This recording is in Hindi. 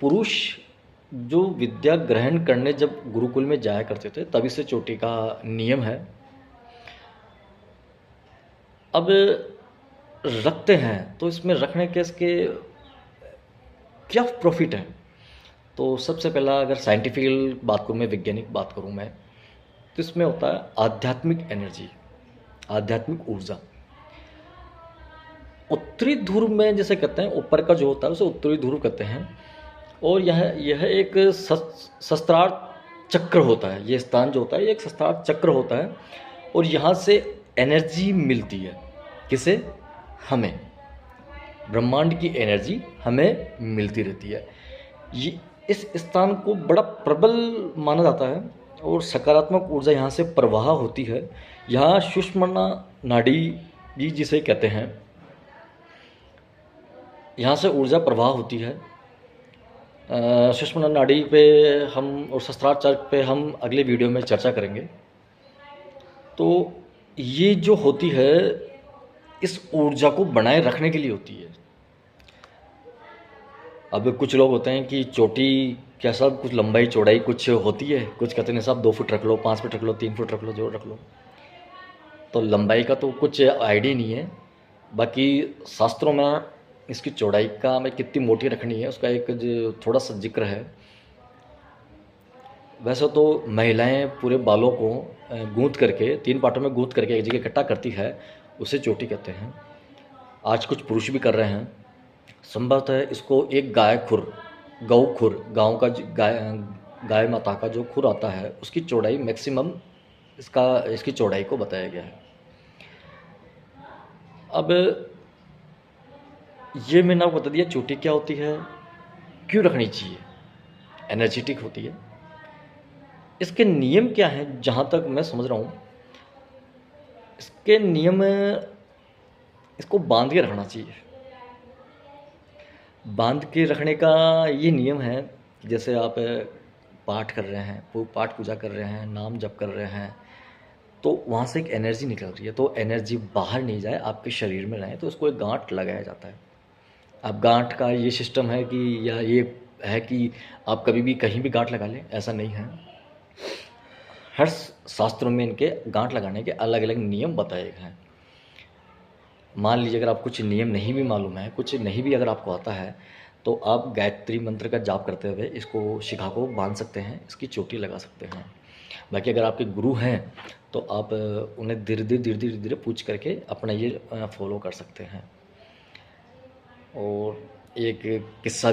पुरुष जो विद्या ग्रहण करने जब गुरुकुल में जाया करते थे तभी से चोटी का नियम है। अब रखते हैं तो इसमें रखने के इसके क्या प्रॉफिट है? तो सबसे पहला अगर साइंटिफिकल बात करूँ मैं, वैज्ञानिक बात करूँ मैं, तो इसमें होता है आध्यात्मिक एनर्जी, आध्यात्मिक ऊर्जा। उत्तरी ध्रुव में जैसे कहते हैं, ऊपर का जो होता है उसे उत्तरी ध्रुव कहते हैं। और यह एक शस्त्रार्थ चक्र होता है। ये स्थान जो होता है ये एक शस्त्रार्थ चक्र होता है और यहाँ से एनर्जी मिलती है। किसे? हमें। ब्रह्मांड की एनर्जी हमें मिलती रहती है। ये इस स्थान को बड़ा प्रबल माना जाता है और सकारात्मक ऊर्जा यहाँ से प्रवाह होती है। यहाँ सुषुम्ना नाड़ी भी जिसे कहते हैं, यहाँ से ऊर्जा प्रवाह होती है। सुषुम्ना नाड़ी पे हम और शस्त्रार्थ चक्र पे हम अगले वीडियो में चर्चा करेंगे। तो ये जो होती है इस ऊर्जा को बनाए रखने के लिए होती है। अब कुछ लोग होते हैं कि चोटी क्या साहब कुछ लंबाई चौड़ाई कुछ होती है, कुछ कहते हैं साहब 2 फुट रख लो, 5 फुट रख लो, 3 फुट रख लो, जो रख लो। तो लंबाई का तो कुछ आइडिया नहीं है। बाकी शास्त्रों में इसकी चौड़ाई का में कितनी मोटी रखनी है उसका एक थोड़ा सा जिक्र है। वैसे तो महिलाएं पूरे बालों को गूंथ करके 3 पार्टों में गूंथ करके एक जगह इकट्ठा करती है, उसे चोटी कहते हैं। आज कुछ पुरुष भी कर रहे हैं। संभवतः इसको एक गौ खुर, गाँव का गाय माता का जो खुर आता है उसकी चौड़ाई मैक्सिमम इसकी चौड़ाई को बताया गया है। अब ये मैंने आपको बता दिया चोटी क्या होती है, क्यों रखनी चाहिए, एनर्जेटिक होती है। इसके नियम क्या हैं? जहाँ तक मैं समझ रहा हूँ इसके नियम, इसको बांध के रखना चाहिए। बांध के रखने का ये नियम है, जैसे आप पाठ कर रहे हैं, पाठ पूजा कर रहे हैं, नाम जप कर रहे हैं, तो वहाँ से एक एनर्जी निकल रही है, तो एनर्जी बाहर नहीं जाए, आपके शरीर में रहे, तो उसको एक गांठ लगाया जाता है। अब गांठ का ये सिस्टम है कि या ये है कि आप कभी भी कहीं भी गांठ लगा लें, ऐसा नहीं है। हर शास्त्रों में इनके गांठ लगाने के अलग अलग नियम बताए गए हैं। मान लीजिए अगर आप कुछ नियम नहीं भी मालूम है, कुछ नहीं भी अगर आपको आता है, तो आप गायत्री मंत्र का जाप करते हुए इसको शिखा को बांध सकते हैं, इसकी चोटी लगा सकते हैं। बाकी अगर आपके गुरु हैं तो आप उन्हें धीरे धीरे पूछ करके अपना ये फॉलो कर सकते हैं। और एक किस्सा